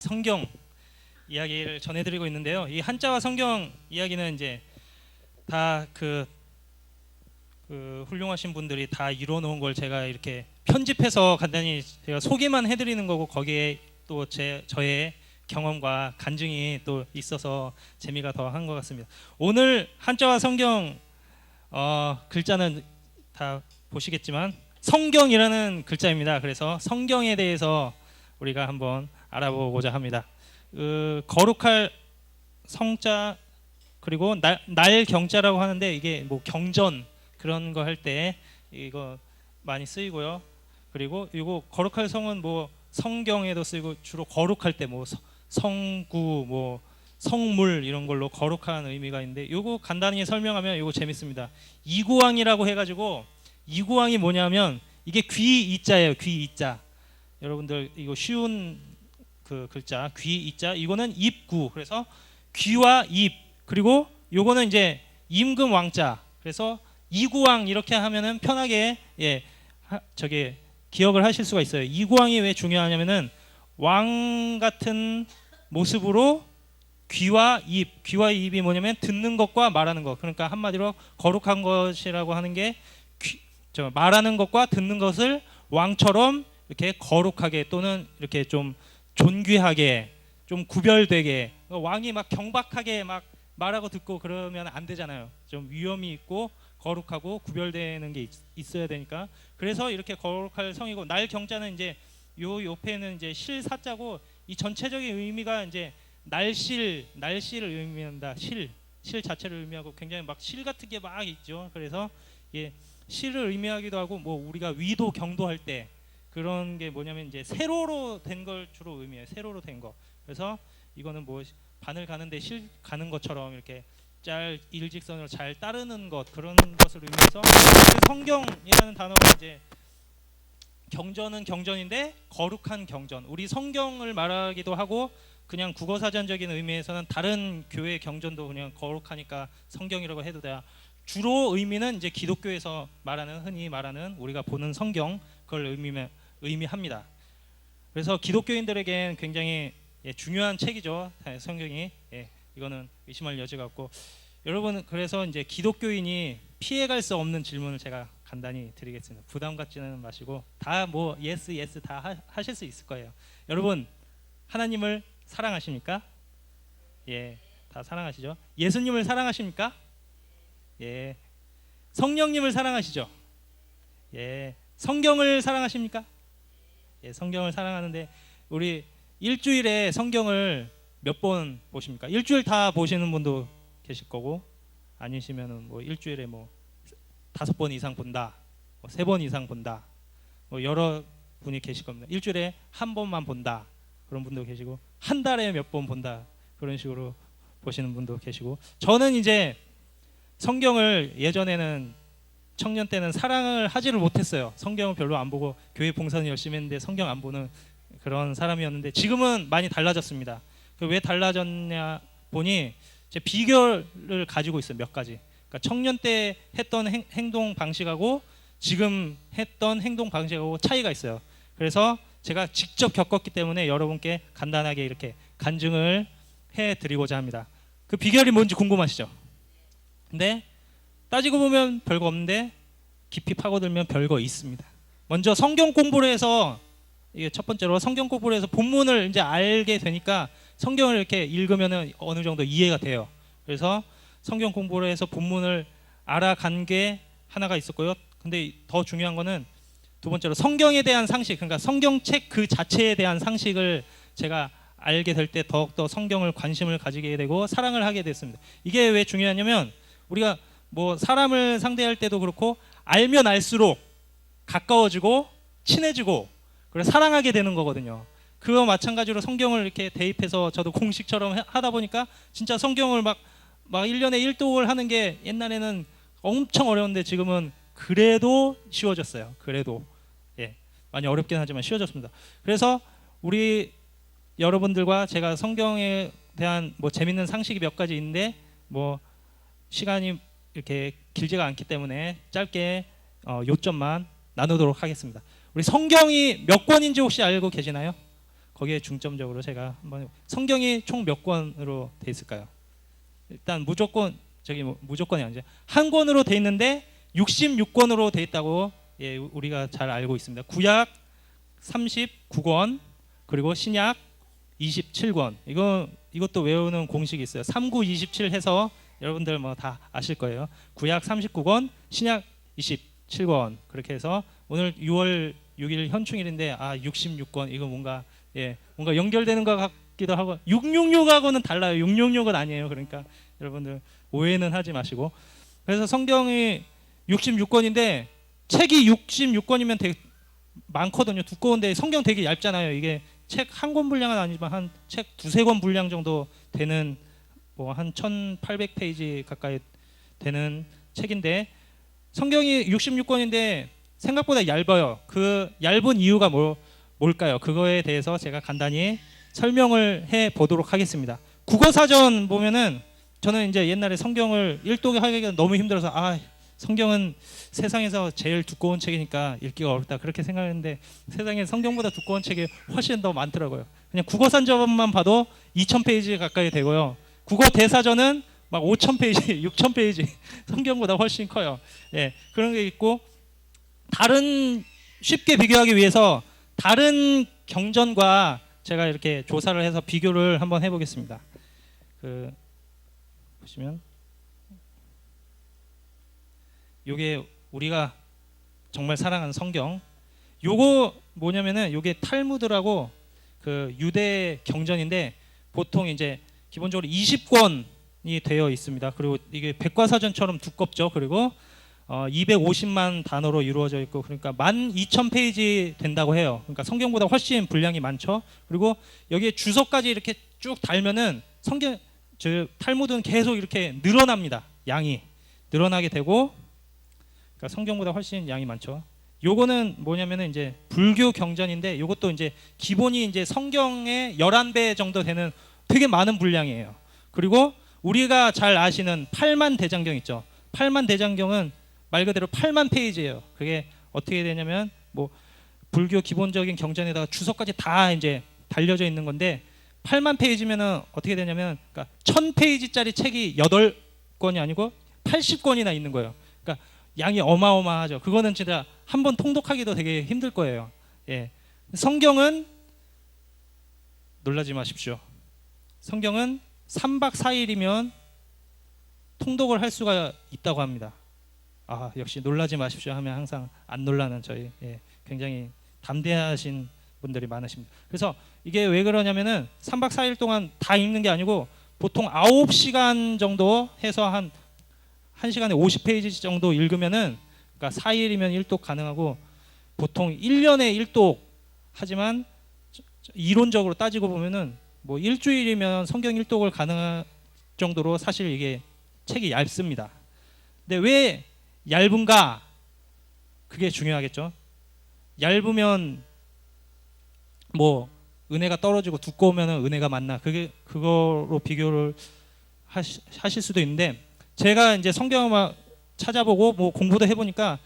성경 이야기를 전해드리고 있는데요. 이 한자와 성경 이야기는 이제 다 훌륭하신 분들이 다 이뤄놓은 걸 제가 이렇게 편집해서 간단히 제가 소개만 해드리는 거고, 거기에 또 저의 경험과 간증이 또 있어서 재미가 더 한 것 같습니다. 오늘 한자와 성경 글자는 다 보시겠지만 성경이라는 글자입니다. 그래서 성경에 대해서 우리가 한번 알아보고자 합니다. 거룩할 성자, 그리고 날 경자라고 하는데, 이게 뭐 경전 그런 거 할 때 이거 많이 쓰이고요. 그리고 이거 거룩할 성은 뭐 성경에도 쓰이고, 주로 거룩할 때 뭐 성구, 뭐 성물 이런 걸로 거룩한 의미가 있는데, 이거 간단히 설명하면 이거 재밌습니다. 이구왕이라고 해가지고, 이구왕이 뭐냐면 이게 귀 이자예요. 귀 이자. 여러분들 이거 쉬운 그 글자 귀 이자, 이거는 입구. 그래서 귀와 입, 그리고 요거는 이제 임금 왕자. 그래서 이구왕 이렇게 하면은 편하게 저게 기억을 하실 수가 있어요. 이구왕이 왜 중요하냐면은 왕 같은 모습으로 귀와 입이 뭐냐면 듣는 것과 말하는 것. 그러니까 한마디로 거룩한 것이라고 하는 게 말하는 것과 듣는 것을 왕처럼 이렇게 거룩하게, 또는 이렇게 좀 존귀하게, 좀 구별되게. 왕이 막 경박하게 막 말하고 듣고 그러면 안 되잖아요. 좀 위엄이 있고 거룩하고 구별되는 게 있어야 되니까. 그래서 이렇게 거룩할 성이고, 날 경자는 이제 요 옆에는 이제 실사자고, 이 전체적인 의미가 이제 날씨를 의미한다. 실 자체를 의미하고, 굉장히 막 실 같은 게 막 있죠. 그래서 실을 의미하기도 하고, 뭐 우리가 위도 경도할 때 그런 게 뭐냐면 이제 세로로 된 걸 주로 의미해요. 세로로 된 거. 그래서 이거는 뭐 바늘 가는데 실 가는 것처럼 이렇게 일직선으로 잘 따르는 것, 그런 것을 의미해서 성경이라는 단어가 이제 경전은 경전인데 거룩한 경전. 우리 성경을 말하기도 하고, 그냥 국어사전적인 의미에서는 다른 교회 경전도 그냥 거룩하니까 성경이라고 해도 돼요. 주로 의미는 이제 기독교에서 흔히 말하는 우리가 보는 성경, 그걸 의미합니다. 그래서 기독교인들에겐 굉장히 중요한 책이죠. 성경이. 이거는 의심할 여지가 없고. 여러분, 그래서 이제 기독교인이 피해갈 수 없는 질문을 제가 간단히 드리겠습니다. 부담 갖지는 마시고 다 뭐 예스 다 하실 수 있을 거예요. 여러분, 하나님을 사랑하십니까? 다 사랑하시죠. 예수님을 사랑하십니까? 성령님을 사랑하시죠. 성경을 사랑하십니까? 성경을 사랑하는데, 우리 일주일에 성경을 몇 번 보십니까? 일주일 다 보시는 분도 계실 거고, 아니시면은 뭐 일주일에 뭐 5번 이상 본다, 뭐 3번 이상 본다, 뭐 여러 분이 계실 겁니다. 일주일에 한 번만 본다, 그런 분도 계시고, 한 달에 몇 번 본다, 그런 식으로 보시는 분도 계시고. 저는 이제 성경을 예전에는 청년 때는 사랑을 하지를 못했어요. 성경을 별로 안 보고 교회 봉사는 열심히 했는데 성경 안 보는 그런 사람이었는데, 지금은 많이 달라졌습니다. 왜 달라졌냐 보니 제 비결을 가지고 있어요. 몇 가지. 그러니까 청년 때 했던 행동 방식하고 지금 했던 행동 방식하고 차이가 있어요. 그래서 제가 직접 겪었기 때문에 여러분께 간단하게 이렇게 간증을 해드리고자 합니다. 그 비결이 뭔지 궁금하시죠? 근데 따지고 보면 별거 없는데 깊이 파고들면 별거 있습니다. 먼저 성경 공부를 해서, 이게 첫 번째로 성경 공부를 해서 본문을 이제 알게 되니까 성경을 이렇게 읽으면 어느 정도 이해가 돼요. 그래서 성경 공부를 해서 본문을 알아간 게 하나가 있었고요. 근데 더 중요한 거는 두 번째로 성경에 대한 상식, 그러니까 성경책 그 자체에 대한 상식을 제가 알게 될 때 더욱더 성경을 관심을 가지게 되고 사랑을 하게 됐습니다. 이게 왜 중요하냐면, 우리가 뭐 사람을 상대할 때도 그렇고 알면 알수록 가까워지고 친해지고 그래서 사랑하게 되는 거거든요. 그거 마찬가지로 성경을 이렇게 대입해서 저도 공식처럼 하다 보니까 진짜 성경을 막 1년에 1독을 하는 게 옛날에는 엄청 어려운데 지금은 그래도 쉬워졌어요. 그래도 많이 어렵긴 하지만 쉬워졌습니다. 그래서 우리 여러분들과 제가 성경에 대한 뭐 재밌는 상식이 몇 가지 있는데, 뭐 시간이 이렇게 길지가 않기 때문에 짧게 요점만 나누도록 하겠습니다. 우리 성경이 몇 권인지 혹시 알고 계시나요? 거기에 중점적으로 제가 한번 성경이 총 몇 권으로 돼 있을까요? 일단 무조건 무조건이 아니죠. 한 권으로 돼 있는데 66권으로 돼 있다고 예, 우리가 잘 알고 있습니다. 구약 39권 그리고 신약 27권. 이것도 외우는 공식이 있어요. 3927 해서 여러분들 뭐 다 아실 거예요. 구약 39권, 신약 27권. 그렇게 해서 오늘 6월 6일 현충일인데 66권 이거 뭔가 연결되는 것 같기도 하고 666하고는 달라요. 666은 아니에요. 그러니까 여러분들 오해는 하지 마시고. 그래서 성경이 66권인데 책이 66권이면 되게 많거든요. 두꺼운데 성경 되게 얇잖아요. 이게 책 한 권 분량은 아니지만 한 책 두세 권 분량 정도 되는 뭐 한 1800페이지 가까이 되는 책인데 성경이 66권인데 생각보다 얇아요. 그 얇은 이유가 뭘까요? 그거에 대해서 제가 간단히 설명을 해 보도록 하겠습니다. 국어사전 보면은 저는 이제 옛날에 성경을 일독하기가 너무 힘들어서 성경은 세상에서 제일 두꺼운 책이니까 읽기가 어렵다 그렇게 생각했는데 세상에 성경보다 두꺼운 책이 훨씬 더 많더라고요. 그냥 국어사전만 봐도 2000페이지 가까이 되고요. 국어 대사전은 막 5000페이지, 6000페이지 성경보다 훨씬 커요. 예, 그런 게 있고 다른 쉽게 비교하기 위해서 다른 경전과 제가 이렇게 조사를 해서 비교를 한번 해보겠습니다. 보시면 요게 우리가 정말 사랑하는 성경. 요거 뭐냐면은 요게 탈무드라고 그 유대 경전인데 보통 이제 기본적으로 20권이 되어 있습니다. 그리고 이게 백과사전처럼 두껍죠. 그리고 250만 단어로 이루어져 있고 그러니까 12,000페이지 된다고 해요. 그러니까 성경보다 훨씬 분량이 많죠. 그리고 여기에 주석까지 이렇게 쭉 달면은 탈무드는 계속 이렇게 늘어납니다. 양이 늘어나게 되고 그러니까 성경보다 훨씬 양이 많죠. 요거는 뭐냐면은 이제 불교 경전인데 요것도 이제 기본이 이제 성경의 11배 정도 되는 되게 많은 분량이에요. 그리고 우리가 잘 아시는 8만 대장경 있죠. 8만 대장경은 말 그대로 8만 페이지예요. 그게 어떻게 되냐면 뭐 불교 기본적인 경전에다가 주석까지 다 이제 달려져 있는 건데 8만 페이지면은 어떻게 되냐면 그러니까 1000페이지짜리 책이 8권이 아니고 80권이나 있는 거예요. 그러니까 양이 어마어마하죠. 그거는 진짜 한번 통독하기도 되게 힘들 거예요. 예. 성경은 놀라지 마십시오. 성경은 3박 4일이면 통독을 할 수가 있다고 합니다. 역시 놀라지 마십시오 하면 항상 안 놀라는 저희 굉장히 담대하신 분들이 많으십니다. 그래서 이게 왜 그러냐면은 3박 4일 동안 다 읽는 게 아니고 보통 9시간 정도 해서 한 1시간에 50페이지 정도 읽으면은 그러니까 4일이면 1독 가능하고 보통 1년에 1독 하지만 이론적으로 따지고 보면은 뭐 일주일이면 성경 1독을 가능할 정도로 사실 이게 책이 얇습니다. 근데 왜 얇은가? 그게 중요하겠죠. 얇으면 뭐 은혜가 떨어지고 두꺼우면 은혜가 많나? 그거로 비교를 하실 수도 있는데 제가 이제 성경을 찾아보고 뭐 공부도 해보니까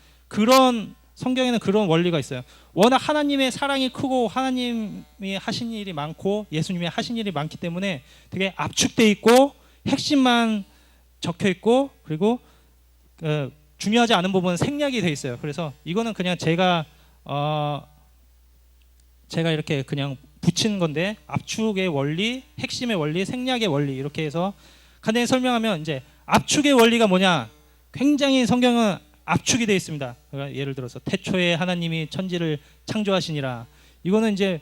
성경에는 그런 원리가 있어요. 워낙 하나님의 사랑이 크고 하나님이 하신 일이 많고 예수님이 하신 일이 많기 때문에 되게 압축돼 있고 핵심만 적혀 있고 그리고 중요하지 않은 부분은 생략이 돼 있어요. 그래서 이거는 그냥 제가 이렇게 그냥 붙인 건데 압축의 원리, 핵심의 원리, 생략의 원리 이렇게 해서 간단히 설명하면 이제 압축의 원리가 뭐냐? 굉장히 성경은 압축이 되어 있습니다. 그러니까 예를 들어서 태초에 하나님이 천지를 창조하시니라. 이거는 이제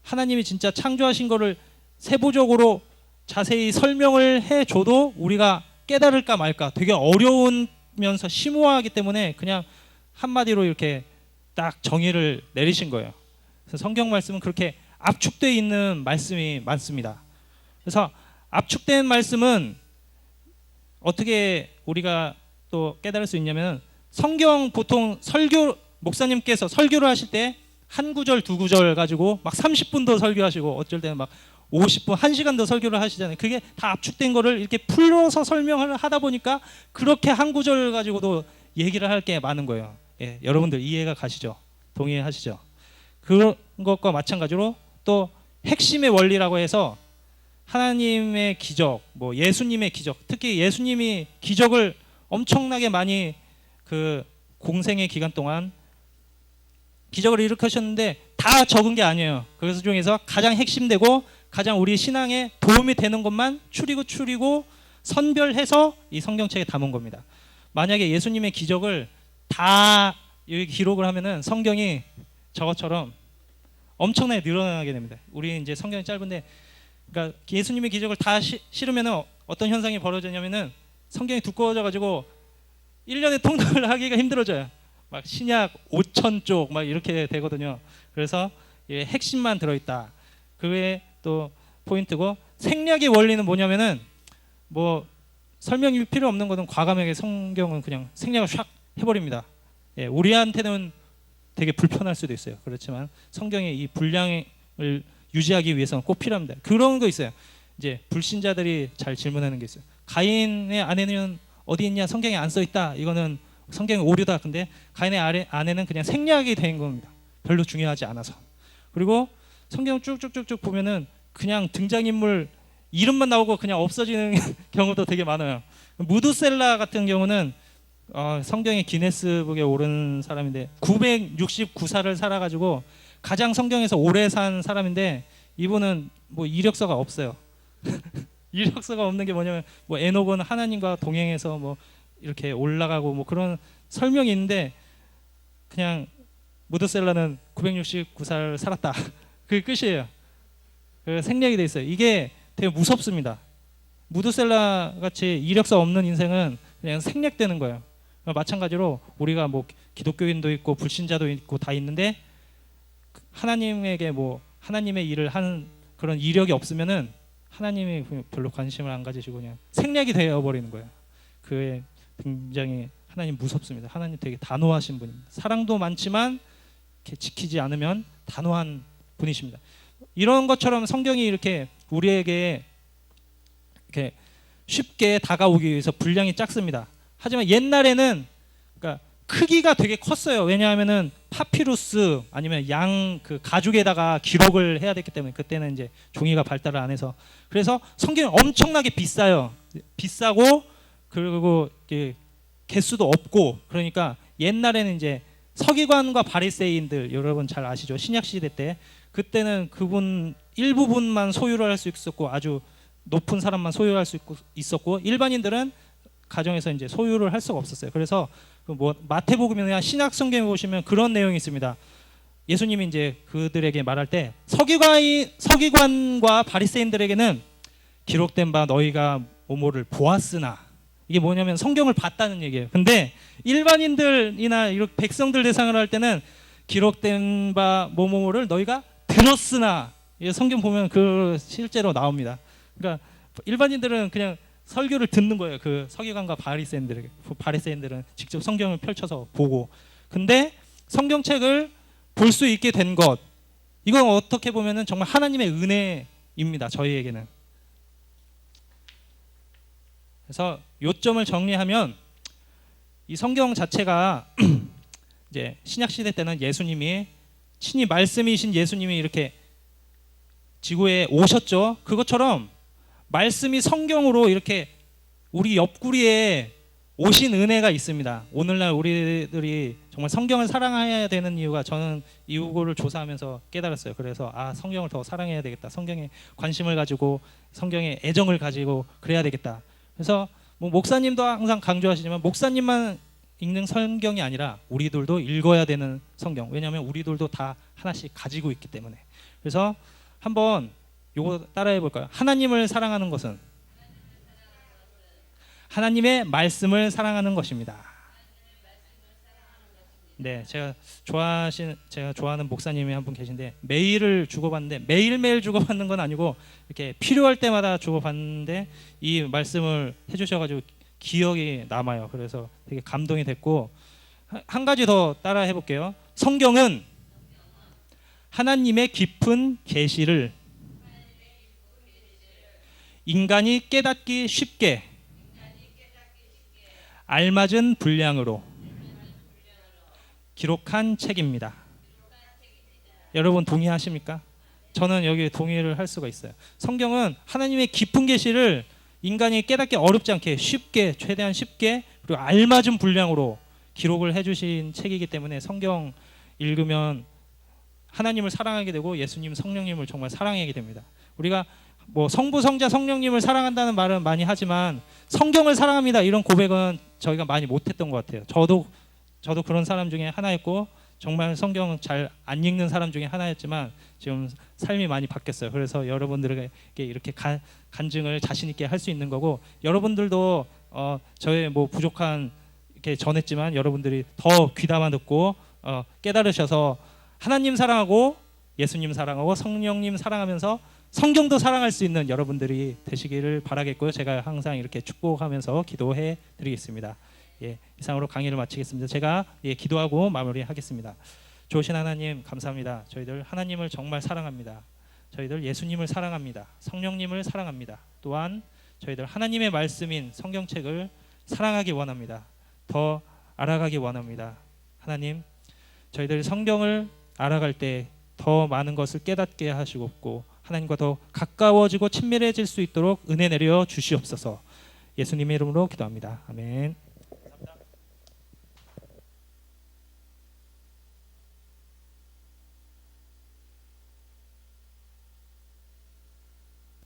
하나님이 진짜 창조하신 거를 세부적으로 자세히 설명을 해줘도 우리가 깨달을까 말까 되게 어려우면서 심오하기 때문에 그냥 한마디로 이렇게 딱 정의를 내리신 거예요. 그래서 성경 말씀은 그렇게 압축되어 있는 말씀이 많습니다. 그래서 압축된 말씀은 어떻게 우리가 또 깨달을 수 있냐면 성경 보통 목사님께서 설교를 하실 때 한 구절 두 구절 가지고 막 30분도 설교하시고 어쩔 때는 막 50분 1시간도 설교를 하시잖아요. 그게 다 압축된 거를 이렇게 풀어서 설명을 하다 보니까 그렇게 한 구절 가지고도 얘기를 할 게 많은 거예요. 예, 여러분들 이해가 가시죠? 동의하시죠? 그런 것과 마찬가지로 또 핵심의 원리라고 해서 하나님의 기적, 뭐 예수님의 기적, 특히 예수님이 기적을 엄청나게 많이 그 공생의 기간 동안 기적을 일으키셨는데 다 적은 게 아니에요. 그래서 중에서 가장 핵심되고 가장 우리 신앙에 도움이 되는 것만 추리고 선별해서 이 성경책에 담은 겁니다. 만약에 예수님의 기적을 다 여기 기록을 하면은 성경이 저것처럼 엄청나게 늘어나게 됩니다. 우리 이제 성경이 짧은데, 그러니까 예수님의 기적을 다 실으면은 어떤 현상이 벌어지냐면은 성경이 두꺼워져 가지고 1년에 통독을 하기가 힘들어져요. 막 신약 5,000쪽 막 이렇게 되거든요. 그래서 핵심만 들어있다. 그 외에 또 포인트고, 생략의 원리는 뭐냐면은 뭐 설명이 필요 없는 거는 과감하게 성경은 그냥 생략을 샥 해버립니다. 예, 우리한테는 되게 불편할 수도 있어요. 그렇지만 성경의 이 분량을 유지하기 위해서는 꼭 필요합니다. 그런 거 있어요. 이제 불신자들이 잘 질문하는 게 있어요. 가인의 아내는 어디 있냐? 성경에 안 써 있다. 이거는 성경의 오류다. 근데 가인의 아내는 그냥 생략이 된 겁니다. 별로 중요하지 않아서. 그리고 성경 쭉쭉쭉쭉 보면은 그냥 등장인물 이름만 나오고 그냥 없어지는 경우도 되게 많아요. 무드셀라 같은 경우는 성경의 기네스북에 오른 사람인데 969살을 살아가지고 가장 성경에서 오래 산 사람인데, 이분은 뭐 이력서가 없어요. 이력서가 없는 게 뭐냐면 뭐 에녹은 하나님과 동행해서 뭐 이렇게 올라가고 뭐 그런 설명이 있는데, 그냥 무드셀라는 969살 살았다. 그게 끝이에요. 그 생략이 돼 있어요. 이게 되게 무섭습니다. 무드셀라 같이 이력서 없는 인생은 그냥 생략되는 거예요. 마찬가지로 우리가 뭐 기독교인도 있고 불신자도 있고 다 있는데, 하나님에게 뭐 하나님의 일을 하는 그런 이력이 없으면은 하나님이 별로 관심을 안 가지시고 그냥 생략이 되어 버리는 거예요. 그게 굉장히 하나님 무섭습니다. 하나님 되게 단호하신 분입니다. 사랑도 많지만 이렇게 지키지 않으면 단호한 분이십니다. 이런 것처럼 성경이 이렇게 우리에게 이렇게 쉽게 다가오기 위해서 분량이 작습니다. 하지만 옛날에는 그러니까 크기가 되게 컸어요. 왜냐하면은 파피루스 아니면 양 그 가죽에다가 기록을 해야 됐기 때문에, 그때는 이제 종이가 발달을 안 해서. 그래서 성경이 엄청나게 비싸요. 비싸고 그리고 개수도 없고, 그러니까 옛날에는 이제 서기관과 바리새인들, 여러분 잘 아시죠? 신약 시대 때 그때는 그분 일부분만 소유를 할 수 있었고 아주 높은 사람만 소유할 수 있었고, 일반인들은 가정에서 이제 소유를 할 수가 없었어요. 그래서 뭐 마태복음이나 신약 성경에 보시면 그런 내용이 있습니다. 예수님이 이제 그들에게 말할 때 서기관과 바리새인들에게는 기록된 바 너희가 오모를 보았으나, 이게 뭐냐면 성경을 봤다는 얘기예요. 근데 일반인들이나 이렇게 백성들 대상으로 할 때는 기록된 바 뭐뭐를 너희가 들었으나, 성경 보면 그 실제로 나옵니다. 그러니까 일반인들은 그냥 설교를 듣는 거예요. 그 서기관과 바리새인들에게. 바리새인들은 직접 성경을 펼쳐서 보고. 근데 성경책을 볼 수 있게 된 것, 이건 어떻게 보면은 정말 하나님의 은혜입니다. 저희에게는. 그래서 요점을 정리하면 이 성경 자체가 이제 신약 시대 때는 예수님이 친히 말씀이신 예수님이 이렇게 지구에 오셨죠. 그것처럼 말씀이 성경으로 이렇게 우리 옆구리에 오신 은혜가 있습니다. 오늘날 우리들이 정말 성경을 사랑해야 되는 이유가, 저는 이거를 조사하면서 깨달았어요. 그래서 성경을 더 사랑해야 되겠다. 성경에 관심을 가지고 성경에 애정을 가지고 그래야 되겠다. 그래서 뭐 목사님도 항상 강조하시지만 목사님만 읽는 성경이 아니라 우리들도 읽어야 되는 성경. 왜냐하면 우리들도 다 하나씩 가지고 있기 때문에. 그래서 한번 요거 따라해 볼까요? 하나님을 사랑하는 것은 하나님의 말씀을 사랑하는 것입니다. 네, 제가 좋아하는 목사님이 한 분 계신데 메일을 주고받는데, 매일매일 주고받는 건 아니고 이렇게 필요할 때마다 주고받는데 이 말씀을 해주셔가지고 기억이 남아요. 그래서 되게 감동이 됐고, 한 가지 더 따라 해볼게요. 성경은 하나님의 깊은 계시를 인간이 깨닫기 쉽게 알맞은 분량으로 기록한 책입니다. 여러분 동의하십니까? 저는 여기 동의를 할 수가 있어요. 성경은 하나님의 깊은 계시를 인간이 깨닫기 어렵지 않게 쉽게, 최대한 쉽게, 그리고 알맞은 분량으로 기록을 해주신 책이기 때문에 성경 읽으면 하나님을 사랑하게 되고 예수님, 성령님을 정말 사랑하게 됩니다. 우리가 뭐 성부, 성자, 성령님을 사랑한다는 말은 많이 하지만 성경을 사랑합니다 이런 고백은 저희가 많이 못했던 것 같아요. 저도 그런 사람 중에 하나였고 정말 성경 잘 안 읽는 사람 중에 하나였지만 지금 삶이 많이 바뀌었어요. 그래서 여러분들에게 이렇게 간증을 자신 있게 할 수 있는 거고, 여러분들도 저의 뭐 부족한 이렇게 전했지만 여러분들이 더 귀담아 듣고 깨달으셔서 하나님 사랑하고 예수님 사랑하고 성령님 사랑하면서 성경도 사랑할 수 있는 여러분들이 되시기를 바라겠고요. 제가 항상 이렇게 축복하면서 기도해 드리겠습니다. 예, 이상으로 강의를 마치겠습니다. 제가 기도하고 마무리하겠습니다. 좋으신 하나님 감사합니다. 저희들 하나님을 정말 사랑합니다. 저희들 예수님을 사랑합니다. 성령님을 사랑합니다. 또한 저희들 하나님의 말씀인 성경책을 사랑하기 원합니다. 더 알아가기 원합니다. 하나님, 저희들 성경을 알아갈 때 더 많은 것을 깨닫게 하시고 하나님과 더 가까워지고 친밀해질 수 있도록 은혜 내려 주시옵소서. 예수님의 이름으로 기도합니다. 아멘.